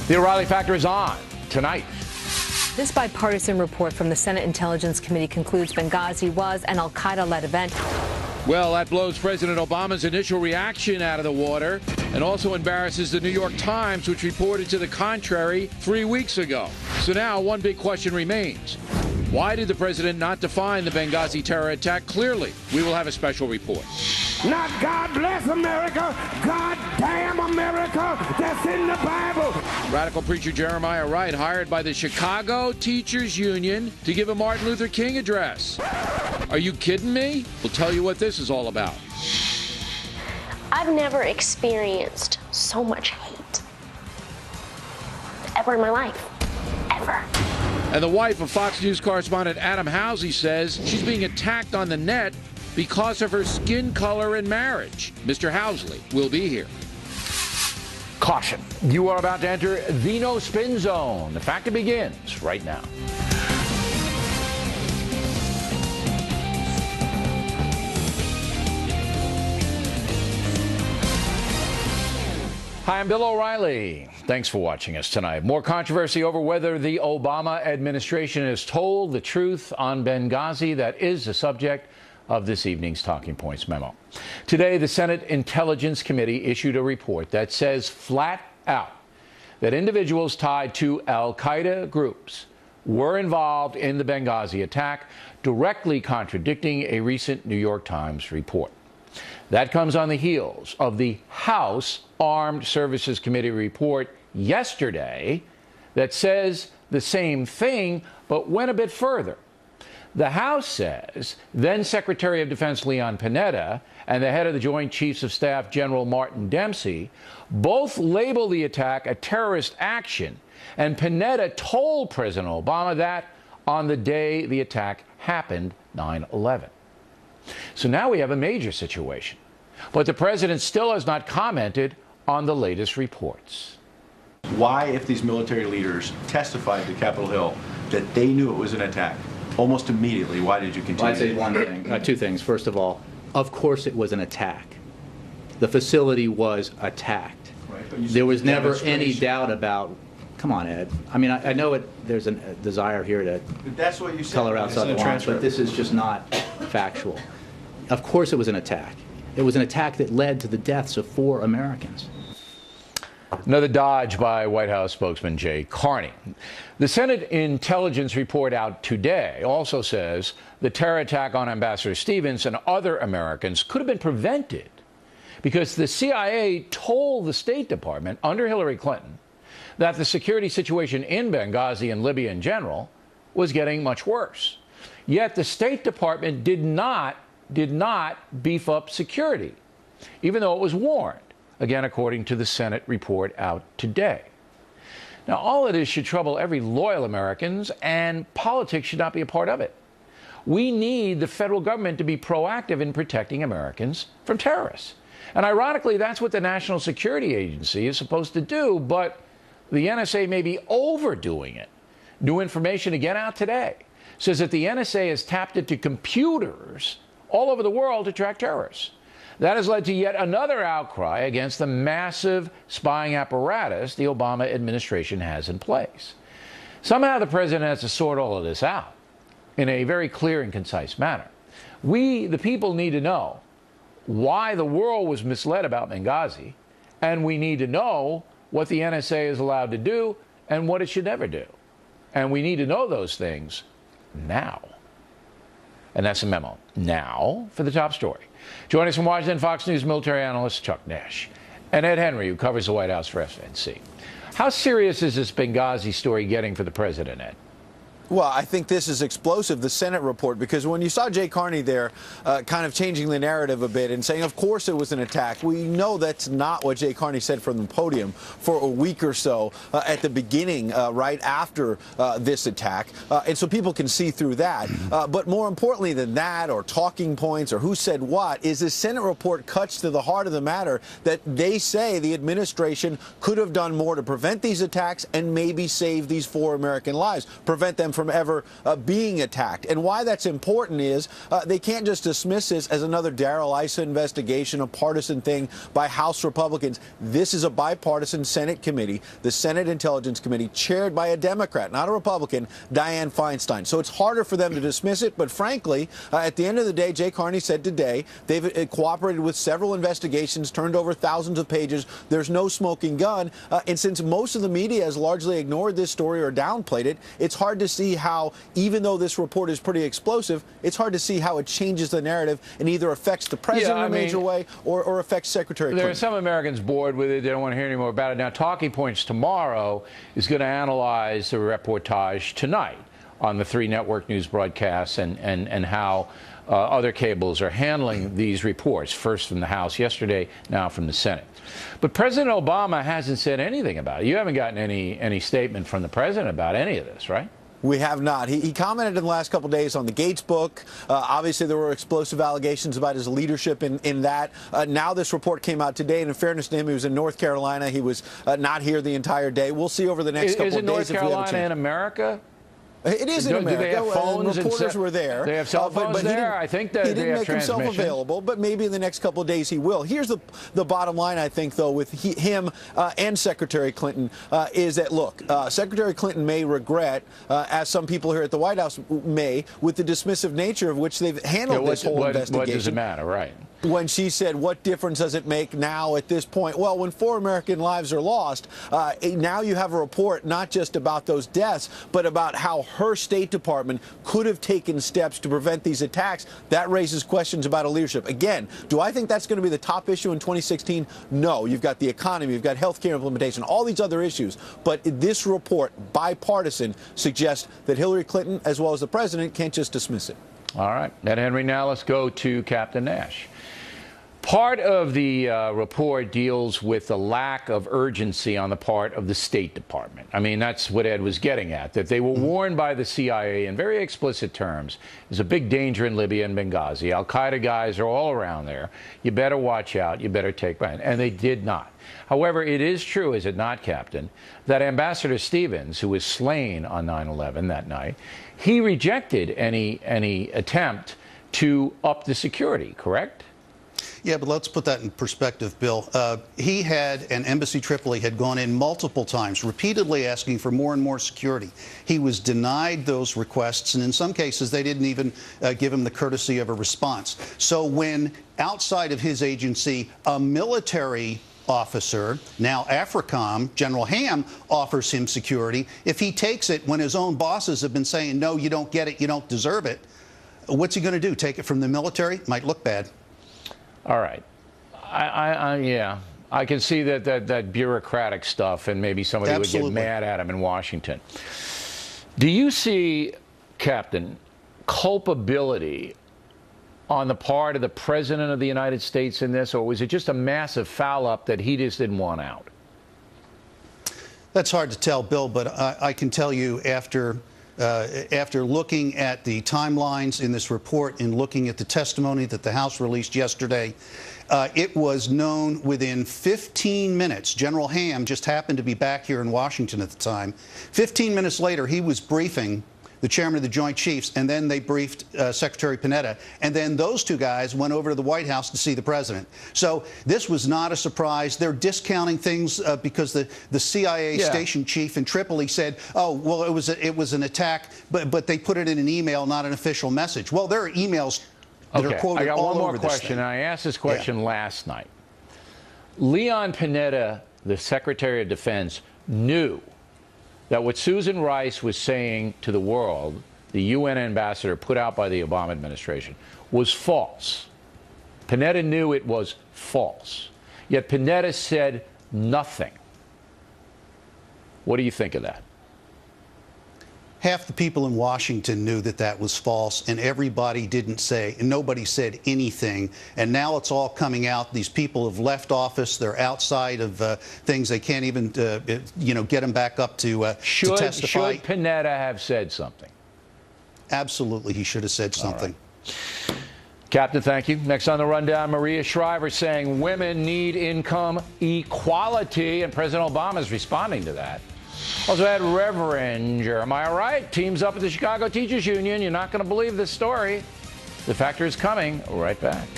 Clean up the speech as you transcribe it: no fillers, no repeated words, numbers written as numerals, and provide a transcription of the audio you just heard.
The O'Reilly Factor is on tonight. This bipartisan report from the Senate Intelligence Committee concludes Benghazi was an al-Qaeda-led event. Well, that blows President Obama's initial reaction out of the water and also embarrasses the New York Times, which reported to the contrary 3 weeks ago. So now one big question remains. Why did the president not define the Benghazi terror attack clearly? We will have a special report. Not God bless America, God damn America, that's in the Bible. Radical preacher Jeremiah Wright hired by the Chicago Teachers Union to give a Martin Luther King address. Are you kidding me? We'll tell you what this is all about. I've never experienced so much hate ever in my life, ever. And the wife of Fox News correspondent Adam Housey says she's being attacked on the net because of her skin color and marriage. Mr. Housley will be here. Caution. You are about to enter the no spin zone. The factor begins right now. Hi, I'm Bill O'Reilly. Thanks for watching us tonight. More controversy over whether the Obama administration has told the truth on Benghazi. That is the subject of this evening's Talking Points memo. Today, the Senate Intelligence Committee issued a report that says flat out that individuals tied to al-Qaeda groups were involved in the Benghazi attack, directly contradicting a recent New York Times report. That comes on the heels of the House Armed Services Committee report yesterday that says the same thing, but went a bit further. The House says then Secretary of Defense Leon Panetta and the head of the Joint Chiefs of Staff General Martin Dempsey both label the attack a terrorist action, and Panetta told President Obama that on the day the attack happened, 9/11. So now we have a major situation, but the president still has not commented on the latest reports. Why, if these military leaders testified to Capitol Hill that they knew it was an attack, almost immediately, why did you continue? I'd say one thing, two things. First of all, of course it was an attack. The facility was attacked. Right, there was never any doubt about, come on, Ed. I mean, I know there's a desire here to that's what you said, color outside the lines, but this is just not factual. Of course it was an attack. It was an attack that led to the deaths of 4 Americans. Another dodge by White House spokesman Jay Carney. The Senate Intelligence report out today also says the terror attack on Ambassador Stevens and other Americans could have been prevented because the CIA told the State Department under Hillary Clinton that the security situation in Benghazi and Libya in general was getting much worse. Yet the State Department did not beef up security, even though it was warned. Again, according to the Senate report out today. Now, all of this should trouble every loyal American, and politics should not be a part of it. We need the federal government to be proactive in protecting Americans from terrorists. And ironically, that's what the National Security Agency is supposed to do, but the NSA may be overdoing it. New information again out today says that the NSA has tapped into computers all over the world to track terrorists. That has led to yet another outcry against the massive spying apparatus the Obama administration has in place. Somehow the president has to sort all of this out in a very clear and concise manner. We, the people, need to know why the world was misled about Benghazi, and we need to know what the NSA is allowed to do and what it should never do. And we need to know those things now. And that's a memo. Now for the top story. Joining us from Washington, Fox News military analyst Chuck Nash and Ed Henry, who covers the White House for FNC. How serious is this Benghazi story getting for the president, Ed? Well, I think this is explosive, the Senate report, because when you saw Jay Carney there kind of changing the narrative a bit and saying, of course it was an attack, we know that's not what Jay Carney said from the podium for a week or so at the beginning, right after this attack. And so people can see through that. But more importantly than that, or talking points, or who said what, is the Senate report cuts to the heart of the matter that they say the administration could have done more to prevent these attacks and maybe save these 4 American lives, prevent them from from ever being attacked. And why that's important is they can't just dismiss this as another Darrell Issa investigation, a partisan thing by House Republicans. This is a bipartisan Senate committee, the Senate Intelligence Committee, chaired by a Democrat, not a Republican, Dianne Feinstein. So it's harder for them to dismiss it. But frankly, at the end of the day, Jay Carney said today they've cooperated with several investigations, turned over thousands of pages. There's no smoking gun. And since most of the media has largely ignored this story or downplayed it, it's hard to see how, even though this report is pretty explosive, it's hard to see how it changes the narrative and either affects the president in a major way or affects Secretary Clinton. There are some Americans bored with it. They don't want to hear any more about it. Now, Talking Points tomorrow is going to analyze the reportage tonight on the 3 network news broadcasts and how other cables are handling these reports, first from the House yesterday, now from the Senate. But President Obama hasn't said anything about it. You haven't gotten any statement from the president about any of this, right? We have not. He commented in the last couple of days on the Gates book. Obviously, there were explosive allegations about his leadership in that. Now this report came out today, and in fairness to him, he was in North Carolina. He was not here the entire day. We'll see over the next couple of days. Is North Carolina in America? It is in America. Do they have phones? Reporters were there. They have cell phones but there? I think that he didn't make himself available, but maybe in the next couple of days he will. Here's the bottom line, I think, though, with him and Secretary Clinton, is that, look, Secretary Clinton may regret, as some people here at the White House may, with the dismissive nature of which they've handled this whole investigation. What does it matter, right? When she said, what difference does it make now at this point? Well, when 4 American lives are lost, now you have a report not just about those deaths, but about how her State Department could have taken steps to prevent these attacks. That raises questions about her leadership. Again, do I think that's going to be the top issue in 2016? No. You've got the economy, you've got health care implementation, all these other issues. But this report, bipartisan, suggests that Hillary Clinton, as well as the president, can't just dismiss it. All right. Ed Henry, now let's go to Captain Nash. Part of the report deals with the lack of urgency on the part of the State Department. I mean, that's what Ed was getting at, that they were warned by the CIA in very explicit terms. There's a big danger in Libya and Benghazi. Al-Qaeda guys are all around there. You better watch out. You better take plan. And they did not. However, it is true, is it not, Captain, that Ambassador Stevens, who was slain on 9/11 that night, he rejected any attempt to up the security, correct? Yeah, but let's put that in perspective, Bill. He had, and Embassy Tripoli had gone in multiple times, repeatedly asking for more and more security. He was denied those requests, and in some cases, they didn't even give him the courtesy of a response. So when outside of his agency, a military officer, now AFRICOM, General Ham, offers him security, if he takes it when his own bosses have been saying, no, you don't get it, you don't deserve it, what's he going to do? Take it from the military? Might look bad. All right. Yeah, I can see that bureaucratic stuff, and maybe somebody would get mad at him in Washington. Do you see, Captain, culpability on the part of the President of the United States in this, or was it just a massive foul-up that he just didn't want out? That's hard to tell, Bill, but I can tell you after looking at the timelines in this report and looking at the testimony that the House released yesterday, it was known within 15 minutes. General Ham just happened to be back here in Washington at the time. 15 minutes later, he was briefing the chairman of the Joint Chiefs, and then they briefed Secretary Panetta. And then those two guys went over to the White House to see the president. So this was not a surprise. They're discounting things because the CIA station chief in Tripoli said, oh, well, it was an attack, but they put it in an email, not an official message. Well, there are emails that are quoted all over this thing. I got one more question. I asked this question last night. Leon Panetta, the Secretary of Defense, knew that what Susan Rice was saying to the world, the UN ambassador put out by the Obama administration, was false. Panetta knew it was false. Yet Panetta said nothing. What do you think of that? Half the people in Washington knew that that was false, and everybody didn't say, and nobody said anything. And now it's all coming out. These people have left office. They're outside of things. They can't even, get them back up to testify. Should Panetta have said something? Absolutely, he should have said something. Right. Captain, thank you. Next on the rundown, Maria Shriver saying women need income equality, and President Obama is responding to that. Also had Reverend Jeremiah Wright teams up with the Chicago Teachers Union. You're not going to believe this story. The Factor is coming right back.